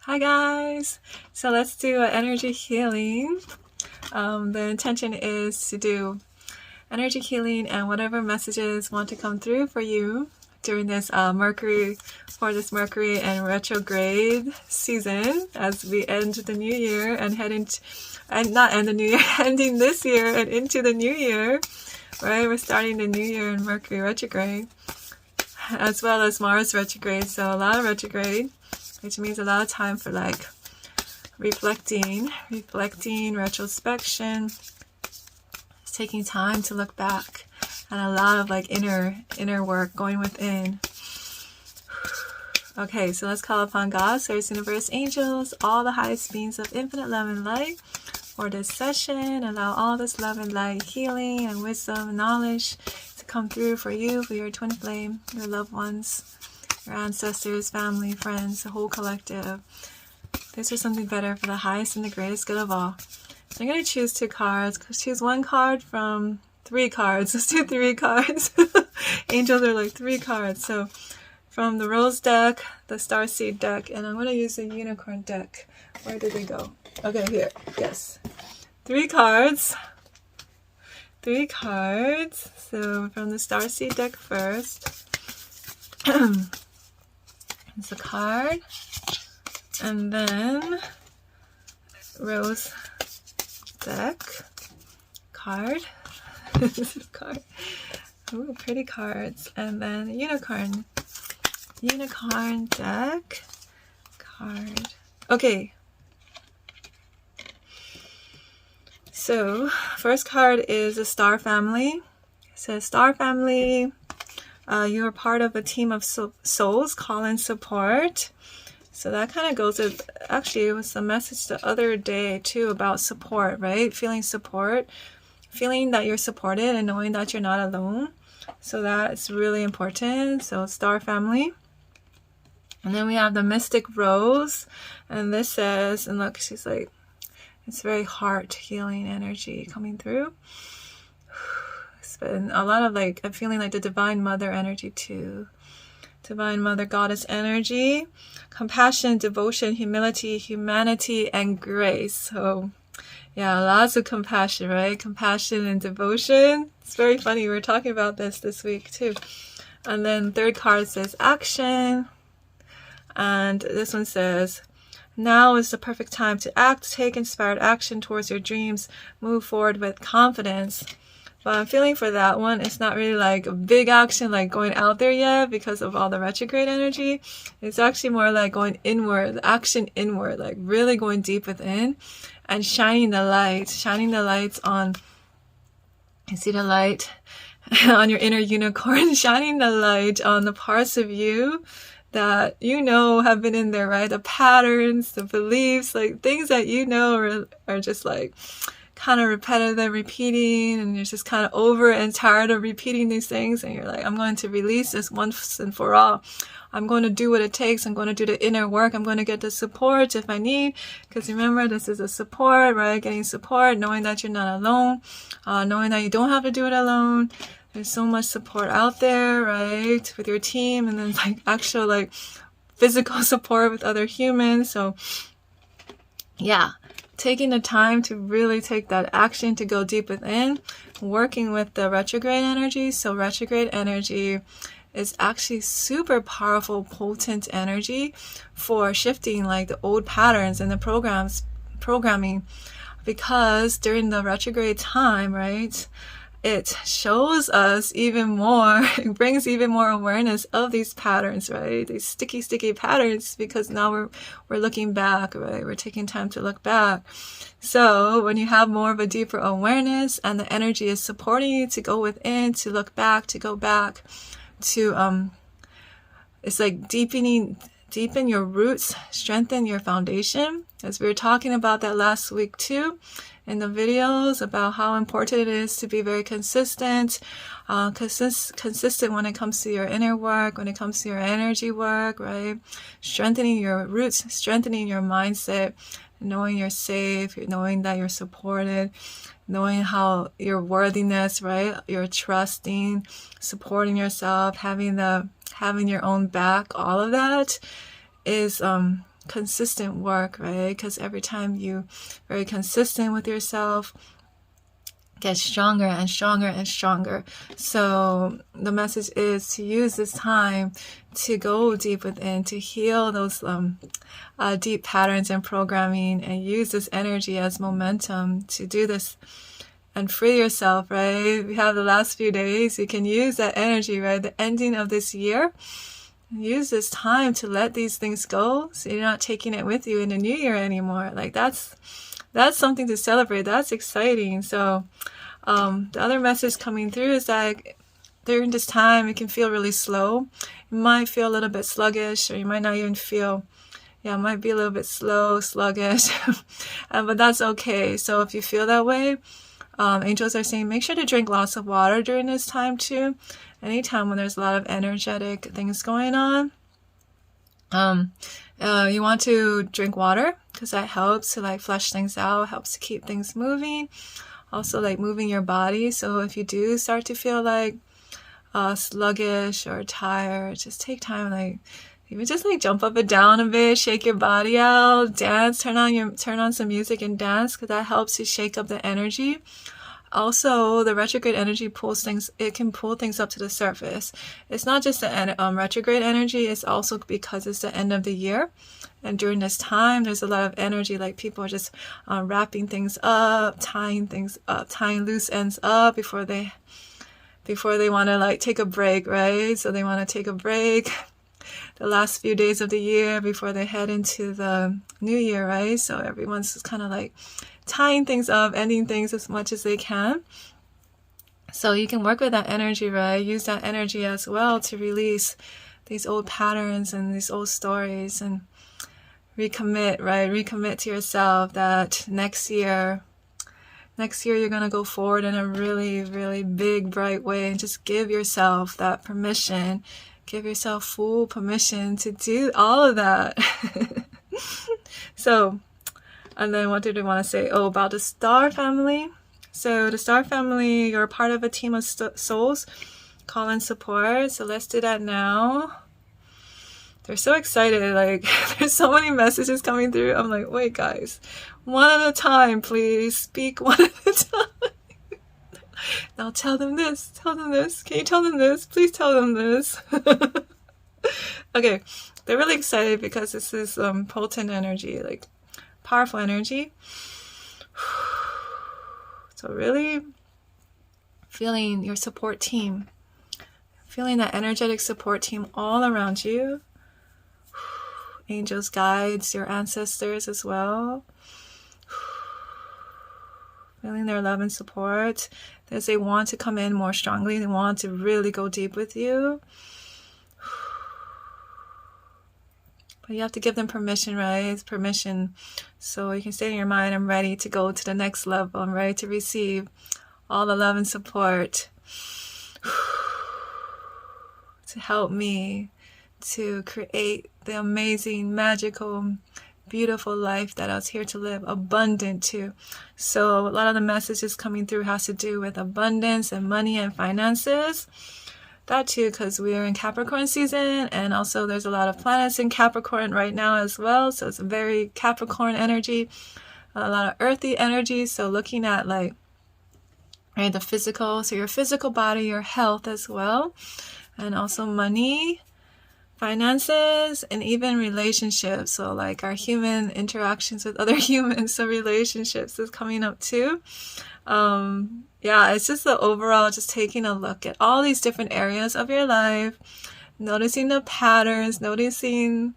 Hi guys! So let's do an energy healing. The intention is to do energy healing and whatever messages want to come through for you during this Mercury and retrograde season as we end the new year and head into, and not end the new year, ending this year and into the new year, right? We're starting the new year in Mercury retrograde as well as Mars retrograde, so a lot of retrograde, which means a lot of time for like reflecting, retrospection, taking time to look back, and a lot of like inner work going within. Okay, so let's call upon God, Source, Universe, angels, all the highest beings of infinite love and light for this session. Allow all this love and light, healing and wisdom and knowledge to come through for you, for your twin flame, your loved ones, your ancestors, family, friends, the whole collective. This is something better for the highest and the greatest good of all. So I'm going to choose 2 cards. Choose 1 card from 3 cards. Let's do 3 cards. Angels are like 3 cards. So from the Rose deck, the Starseed deck, and I'm going to use the Unicorn deck. Where did they go? Okay, here. Yes. 3 cards. 3 cards. So from the Starseed deck first. It's a card. And then Rose deck card. Card. Ooh, pretty cards. And then unicorn deck card. Okay. So first card is a star family. It says star family. You are part of a team of souls. Call in support. So that kind of goes with, actually it was the message the other day too about support, right? Feeling support, feeling that you're supported and knowing that you're not alone. So that's really important. So star family. And then we have the Mystic Rose. And this says, and look, she's like, it's very heart healing energy coming through. It's been a lot of like, I'm feeling like the Divine Mother energy too. Divine Mother Goddess energy, compassion, devotion, humility, humanity, and grace. So yeah, lots of compassion, right? Compassion and devotion. It's very funny. We were talking about this week too. And then third card says action. And this one says, now is the perfect time to act, take inspired action towards your dreams, move forward with confidence. But I'm feeling for that one, it's not really like a big action, like going out there yet because of all the retrograde energy. It's actually more like going inward, action inward, like really going deep within and shining the lights on, you see the light on your inner unicorn, shining the light on the parts of you that you know have been in there, right? The patterns, the beliefs, like things that you know are just like kind of repetitive, repeating, and you're just kind of over and tired of repeating these things, and you're like, I'm going to release this once and for all. I'm going to do what it takes. I'm going to do the inner work. I'm going to get the support if I need, because remember, this is a support, right? Getting support, knowing that you're not alone, knowing that you don't have to do it alone. There's so much support out there, right, with your team, and then like actual like physical support with other humans. So yeah, taking the time to really take that action to go deep within, working with the retrograde energy. So retrograde energy is actually super powerful, potent energy for shifting like the old patterns and the programming, because during the retrograde time, right, it shows us even more, it brings even more awareness of these patterns, right? These sticky patterns, because now we're looking back, right? We're taking time to look back. So when you have more of a deeper awareness and the energy is supporting you to go within, to look back, to go back, to, it's like deepen your roots, strengthen your foundation. As we were talking about that last week too, in the videos about how important it is to be very consistent when it comes to your inner work, when it comes to your energy work, right? Strengthening your roots, strengthening your mindset, knowing you're safe, knowing that you're supported, knowing how your worthiness, right? You're trusting, supporting yourself, having your own back, all of that is consistent work, right? Because every time you very consistent with yourself, get stronger and stronger and stronger. So the message is to use this time to go deep within, to heal those deep patterns and programming, and use this energy as momentum to do this and free yourself, right? We have the last few days. You can use that energy, right? The ending of this year. Use this time to let these things go, so you're not taking it with you in the new year anymore. Like that's something to celebrate. That's exciting. So the other message coming through is that during this time it can feel really slow. You might feel a little bit sluggish, or you might not even feel, it might be a little bit slow, sluggish, but that's okay. So if you feel that way, angels are saying make sure to drink lots of water during this time too. Anytime when there's a lot of energetic things going on, you want to drink water, because that helps to like flush things out, helps to keep things moving. Also like moving your body. So if you do start to feel like sluggish or tired, just take time, like even just like jump up and down a bit, shake your body out, dance, turn on some music and dance, because that helps to shake up the energy. Also, the retrograde energy pulls things, it can pull things up to the surface. It's not just the retrograde energy, it's also because it's the end of the year. And during this time, there's a lot of energy, like people are just wrapping things up, tying things up, tying loose ends up before they want to like take a break, right? So they want to take a break the last few days of the year before they head into the new year, right? So everyone's just kind of like tying things up, ending things as much as they can. So you can work with that energy, right? Use that energy as well to release these old patterns and these old stories, and recommit, right? Recommit to yourself that next year you're going to go forward in a really, really big, bright way, and just give yourself that permission. Give yourself full permission to do all of that. So, and then what did I want to say? Oh, about the star family. So the star family, you're part of a team of souls. Call in support. So let's do that now. They're so excited. Like there's so many messages coming through. I'm like, wait guys, one at a time, please. Speak one at a time. Now tell them this. Tell them this. Can you tell them this? Please tell them this. Okay. They're really excited because this is potent energy, like powerful energy. So really feeling your support team, feeling that energetic support team all around you. Angels, guides, your ancestors as well. Feeling their love and support as they want to come in more strongly. They want to really go deep with you. But you have to give them permission, right? It's permission. So you can say in your mind, I'm ready to go to the next level. I'm ready to receive all the love and support to help me to create the amazing, magical, beautiful life that I was here to live, abundant too. So a lot of the messages coming through has to do with abundance and money and finances. That too, because we're in Capricorn season, and also there's a lot of planets in Capricorn right now as well. So it's a very Capricorn energy, a lot of earthy energy. So looking at like, right, the physical, so your physical body, your health as well, and also money, finances, and even relationships. So like our human interactions with other humans, so relationships is coming up too. Yeah, it's just the overall, just taking a look at all these different areas of your life, noticing the patterns, noticing,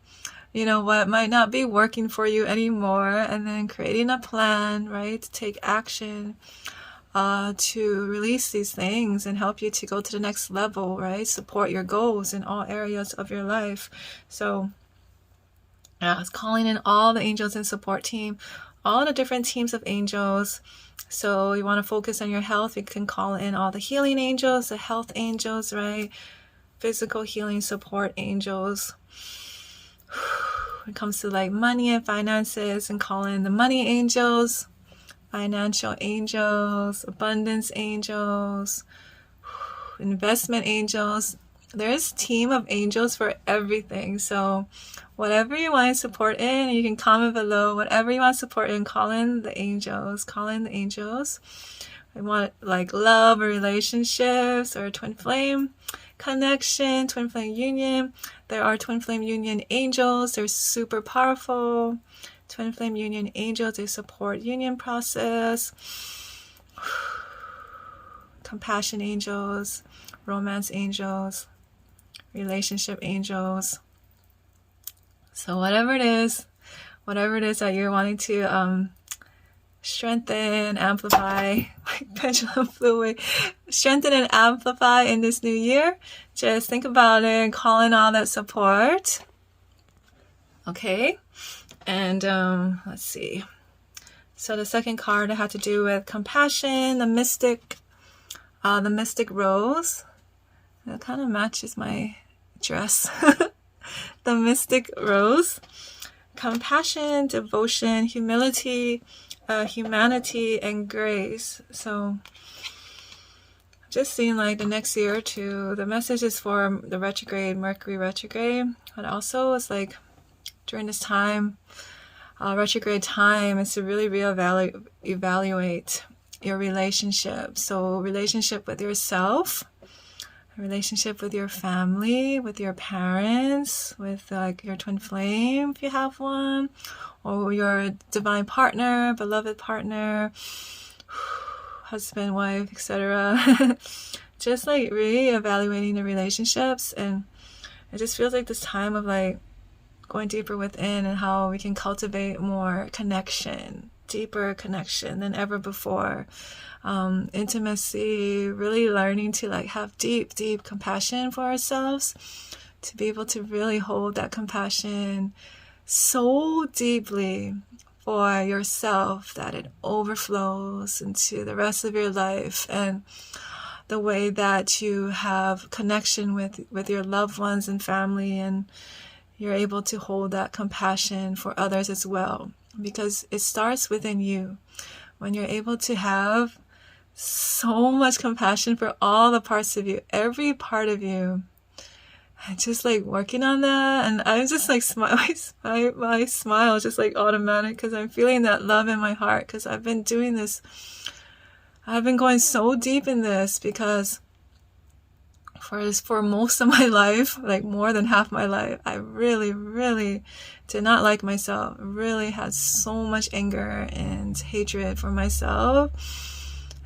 you know, what might not be working for you anymore, and then creating a plan, right, to take action, to release these things and help you to go to the next level, right? Support your goals in all areas of your life. So yeah, it's calling in all the angels and support team, all the different teams of angels. So you want to focus on your health. You can call in all the healing angels, the health angels, right? Physical healing support angels. When it comes to like money and finances, and call in the money angels, financial angels, abundance angels, investment angels. there's a team of angels for everything. So whatever you want to support in, you can comment below. Whatever you want to support in, call in the angels. Call in the angels. I want like love or relationships or twin flame connection, twin flame union. There are twin flame union angels. They're super powerful. Twin flame union angels, they support union process. Compassion angels, romance angels, relationship angels. So whatever it is that you're wanting to strengthen, amplify, like pendulum flew away, strengthen and amplify in this new year, just think about it and call in all that support. Okay, and let's see. So the second card had to do with compassion, the mystic rose. That kind of matches my dress. The mystic rose. Compassion, devotion, humility, humanity, and grace. So just seeing like the next year or two, the message is for the retrograde, Mercury retrograde, but also it's like during this time, retrograde time, is to really evaluate your relationship. So relationship with yourself, relationship with your family, with your parents, with like your twin flame if you have one, or your divine partner, beloved partner, husband, wife, etc. Just like really evaluating the relationships. And it just feels like this time of like going deeper within and how we can cultivate more connection, deeper connection than ever before. Intimacy, really learning to like have deep compassion for ourselves, to be able to really hold that compassion so deeply for yourself that it overflows into the rest of your life, and the way that you have connection with your loved ones and family, and you're able to hold that compassion for others as well, because it starts within you. When you're able to have so much compassion for all the parts of you, every part of you, and just like working on that, and I'm just like my smile is just like automatic, because I'm feeling that love in my heart, because I've been doing this, I've been going so deep in this, because for most of my life, like more than half my life, I really did not like myself, really had so much anger and hatred for myself.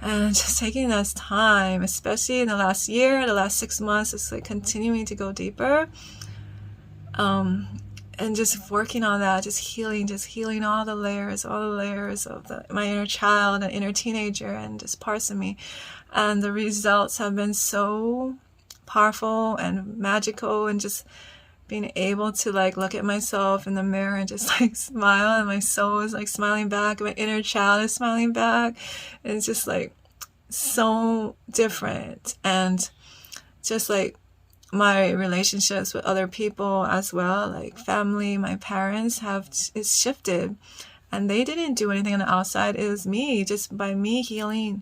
And just taking this time, especially in the last year, the last 6 months, it's like continuing to go deeper, and just working on that, just healing all the layers of my inner child and inner teenager and just parts of me. And the results have been so powerful and magical, and just being able to like look at myself in the mirror and just like smile, and my soul is like smiling back, and my inner child is smiling back, and it's just like so different. And just like my relationships with other people as well, like family, my parents, it's shifted, and they didn't do anything on the outside. It was me, just by me healing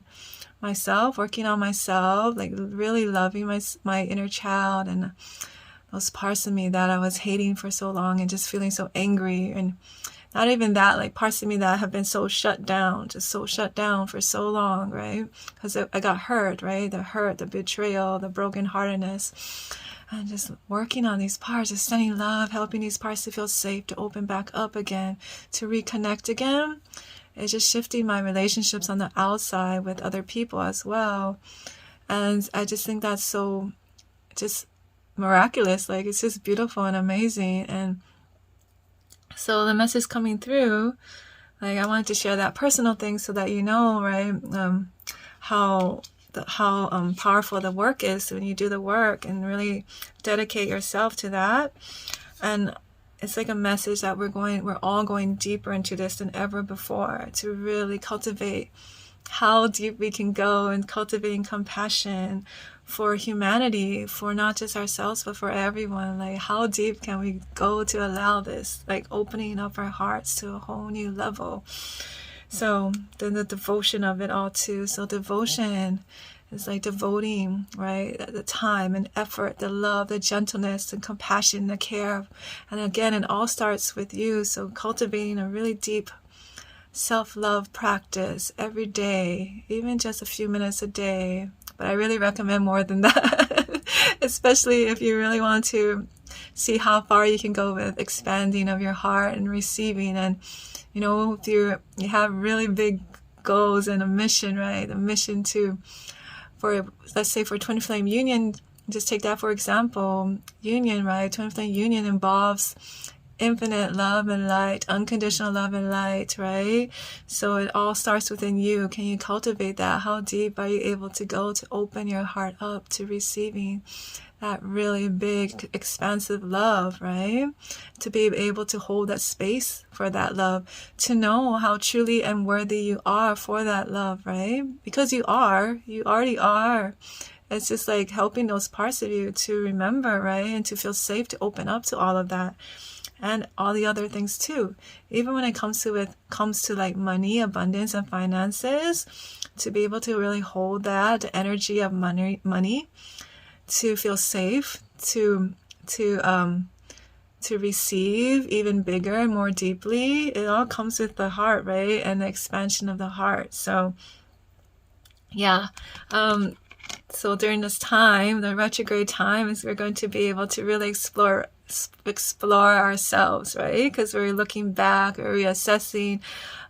myself, working on myself, like really loving my inner child and those parts of me that I was hating for so long, and just feeling so angry. And not even that, like parts of me that have been so shut down for so long, right? Because I got hurt, right? The hurt, the betrayal, the brokenheartedness. And just working on these parts, just sending love, helping these parts to feel safe, to open back up again, to reconnect again. It's just shifting my relationships on the outside with other people as well. And I just think that's so just miraculous. Like, it's just beautiful and amazing. And so the message coming through, like, I wanted to share that personal thing so that you know, right, how powerful the work is when you do the work and really dedicate yourself to that. And it's like a message that we're all going deeper into this than ever before, to really cultivate how deep we can go in cultivating compassion for humanity, for not just ourselves, but for everyone. Like, how deep can we go to allow this, like opening up our hearts to a whole new level. So then the devotion of it all too. So devotion It's like devoting, right, the time and effort, the love, the gentleness and compassion, the care. And again, it all starts with you. So cultivating a really deep self-love practice every day, even just a few minutes a day. But I really recommend more than that, especially if you really want to see how far you can go with expanding of your heart and receiving. And, you know, if you have really big goals and a mission, right? The mission for, let's say for Twin Flame Union, just take that for example, union, right? Twin Flame Union involves infinite love and light, unconditional love and light, right? So it all starts within you. Can you cultivate that? How deep are you able to go to open your heart up to receiving that really big, expansive love, right? To be able to hold that space for that love, to know how truly and worthy you are for that love, right? Because you already are. It's just like helping those parts of you to remember, right? And to feel safe to open up to all of that. And all the other things too. Even when it comes to like money, abundance, and finances, to be able to really hold that, the energy of money, to feel safe, to receive even bigger and more deeply. It all comes with the heart, right? And the expansion of the heart. So yeah. So during this time, the retrograde time, is we're going to be able to really explore ourselves, right? Because we're looking back, we're reassessing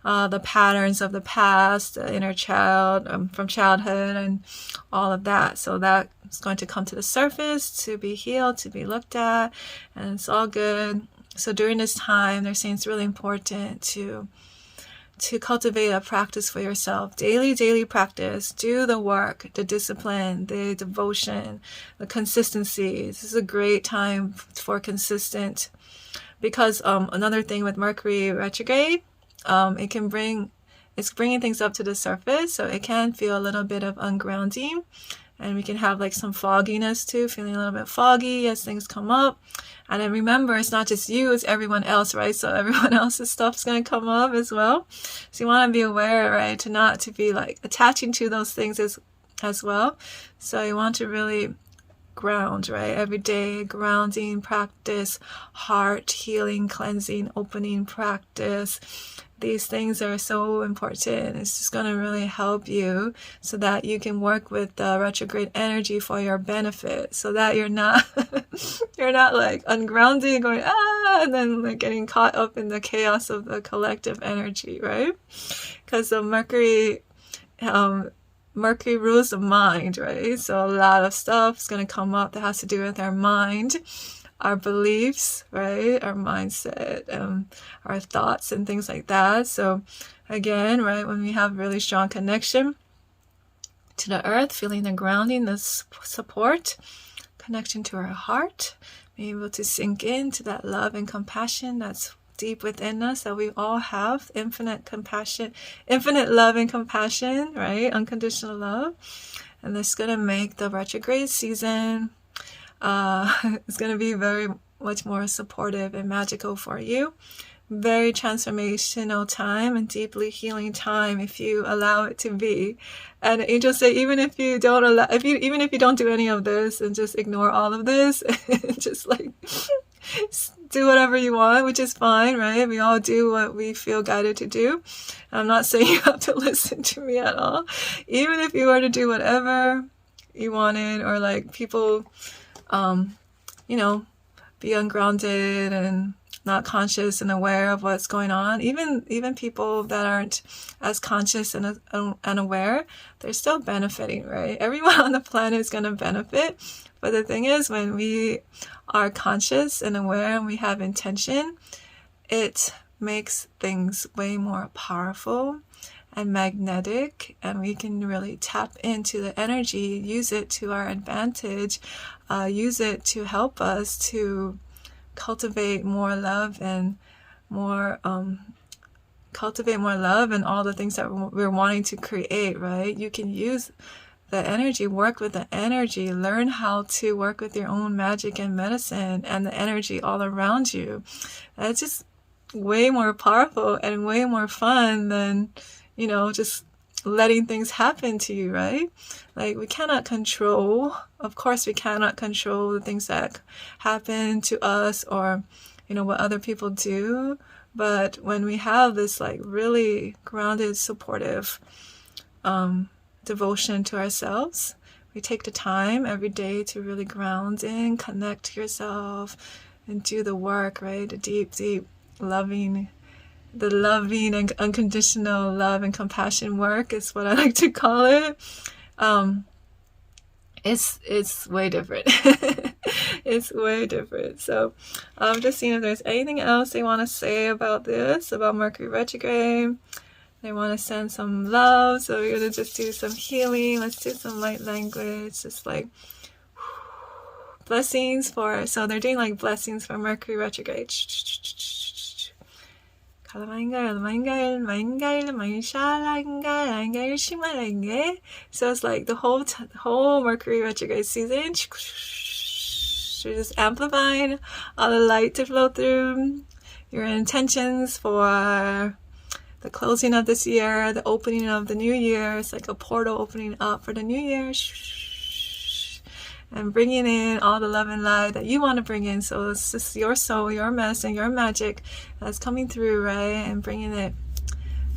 the patterns of the past, the inner child from childhood, and all of that. So that is going to come to the surface, to be healed, to be looked at, and it's all good. So during this time, they're saying it's really important to cultivate a practice for yourself. Daily practice. Do the work, the discipline, the devotion, the consistency. This is a great time for consistent, because another thing with Mercury retrograde, it's bringing things up to the surface, so it can feel a little bit of ungrounding, and we can have like some fogginess too, feeling a little bit foggy as things come up. And then remember, it's not just you, it's everyone else, right? So everyone else's stuff's going to come up as well. So you want to be aware, right? To be like attaching to those things as well. So you want to really ground, right? Every day, grounding practice, heart healing, cleansing, opening practice. These things are so important. It's just going to really help you so that you can work with the retrograde energy for your benefit, so that you're not like ungrounded, going and then like getting caught up in the chaos of the collective energy, right? Because the Mercury rules the mind, right? So a lot of stuff is going to come up that has to do with our mind, our beliefs, right? Our mindset, our thoughts and things like that. So again, right, when we have really strong connection to the earth, feeling the grounding, the support, connection to our heart, being able to sink into that love and compassion that's deep within us, that we all have, infinite compassion, infinite love and compassion, right? Unconditional love. And this is going to make the retrograde season it's going to be very much more supportive and magical for you. Very transformational time and deeply healing time if you allow it to be. And angels say, even if you don't even if you don't do any of this and just ignore all of this, and just like do whatever you want, which is fine, right? We all do what we feel guided to do. I'm not saying you have to listen to me at all. Even if you were to do whatever you wanted, or like people be ungrounded and not conscious and aware of what's going on. Even people that aren't as conscious and unaware, they're still benefiting, right? Everyone on the planet is going to benefit. But the thing is, when we are conscious and aware and we have intention, it makes things way more powerful and magnetic, and we can really tap into the energy, use it to our advantage, use it to help us to cultivate more love and all the things that we're wanting to create, right? You can use the energy, work with the energy, learn how to work with your own magic and medicine and the energy all around you. That's just way more powerful and way more fun than just letting things happen to you, right? Like, we cannot control, of course we cannot control the things that happen to us, or what other people do. But when we have this like really grounded, supportive devotion to ourselves, we take the time every day to really ground in, connect to yourself, and do the work, right? The deep loving and unconditional love and compassion work is what I like to call it. It's way different. It's way different. So I'm just seeing if there's anything else they want to say about this, about Mercury retrograde. They want to send some love, so we're going to just do some healing. Let's do some light language, just like blessings for, so they're doing like blessings for Mercury retrograde. So it's like the whole Mercury retrograde season, you're just amplifying all the light to flow through your intentions for the closing of this year, the opening of the new year. It's like a portal opening up for the new year, and bringing in all the love and light that you want to bring in. So it's just your soul, your medicine, your magic that's coming through, right? And bringing it,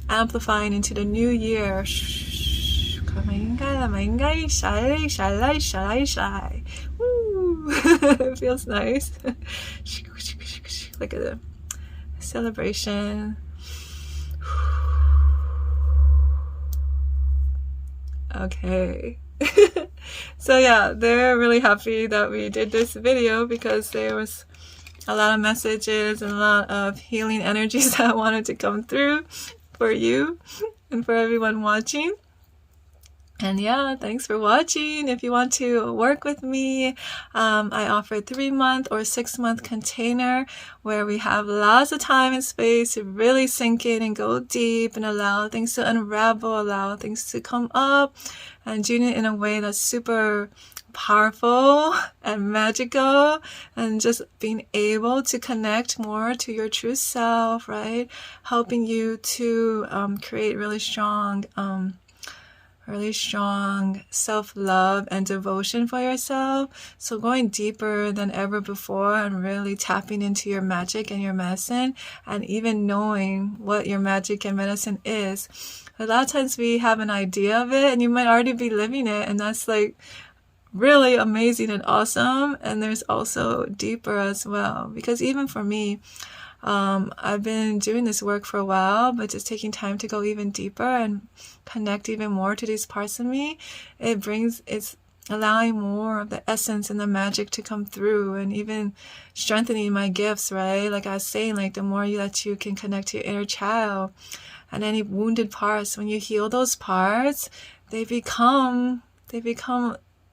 amplifying into the new year. Woo! It feels nice. Like a celebration. Okay. So yeah, they're really happy that we did this video, because there was a lot of messages and a lot of healing energies that wanted to come through for you and for everyone watching. And yeah, thanks for watching. If you want to work with me, I offer a 3-month or 6-month container where we have lots of time and space to really sink in and go deep and allow things to unravel, allow things to come up, and doing it in a way that's super powerful and magical, and just being able to connect more to your true self, right? Helping you to create really strong self-love and devotion for yourself. So going deeper than ever before and really tapping into your magic and your medicine, and even knowing what your magic and medicine is. A lot of times we have an idea of it and you might already be living it, and that's like really amazing and awesome. And there's also deeper as well, because even for me, I've been doing this work for a while, but just taking time to go even deeper and connect even more to these parts of me, it's allowing more of the essence and the magic to come through, and even strengthening my gifts, right? Like I was saying, like the more that you can connect to your inner child and any wounded parts, when you heal those parts, they become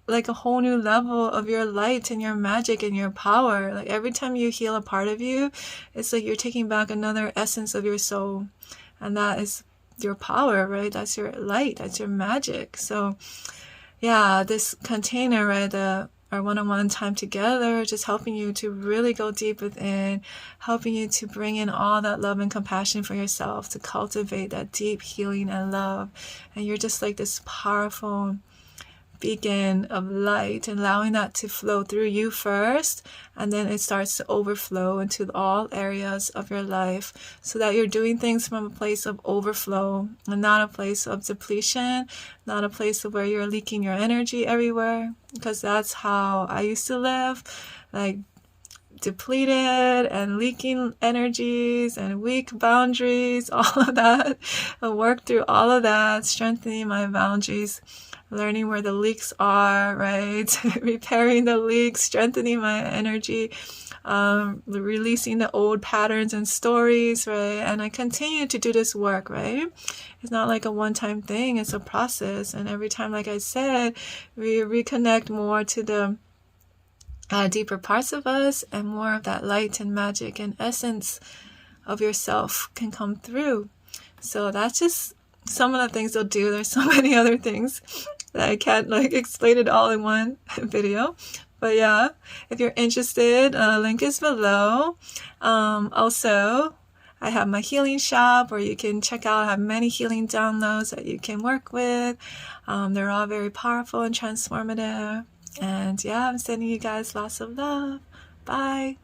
like a whole new level of your light and your magic and your power. Like every time you heal a part of you, it's like you're taking back another essence of your soul, and that is your power, right? That's your light, that's your magic. So yeah, this container, right, our one-on-one time together, just helping you to really go deep within, helping you to bring in all that love and compassion for yourself, to cultivate that deep healing and love. And you're just like this powerful beacon of light, and allowing that to flow through you first, and then it starts to overflow into all areas of your life, so that you're doing things from a place of overflow and not a place of depletion, not a place of where you're leaking your energy everywhere, because that's how I used to live, like depleted and leaking energies and weak boundaries, all of that. I worked through all of that, strengthening my boundaries, learning where the leaks are, right? Repairing the leaks, strengthening my energy, releasing the old patterns and stories, right? And I continue to do this work, right? It's not like a one-time thing, it's a process. And every time, like I said, we reconnect more to the deeper parts of us, and more of that light and magic and essence of yourself can come through. So that's just some of the things they'll do. There's so many other things that I can't like explain it all in one video. But yeah, if you're interested, link is below. Also, I have my healing shop where you can check out. I have many healing downloads that you can work with. They're all very powerful and transformative. And yeah, I'm sending you guys lots of love. Bye.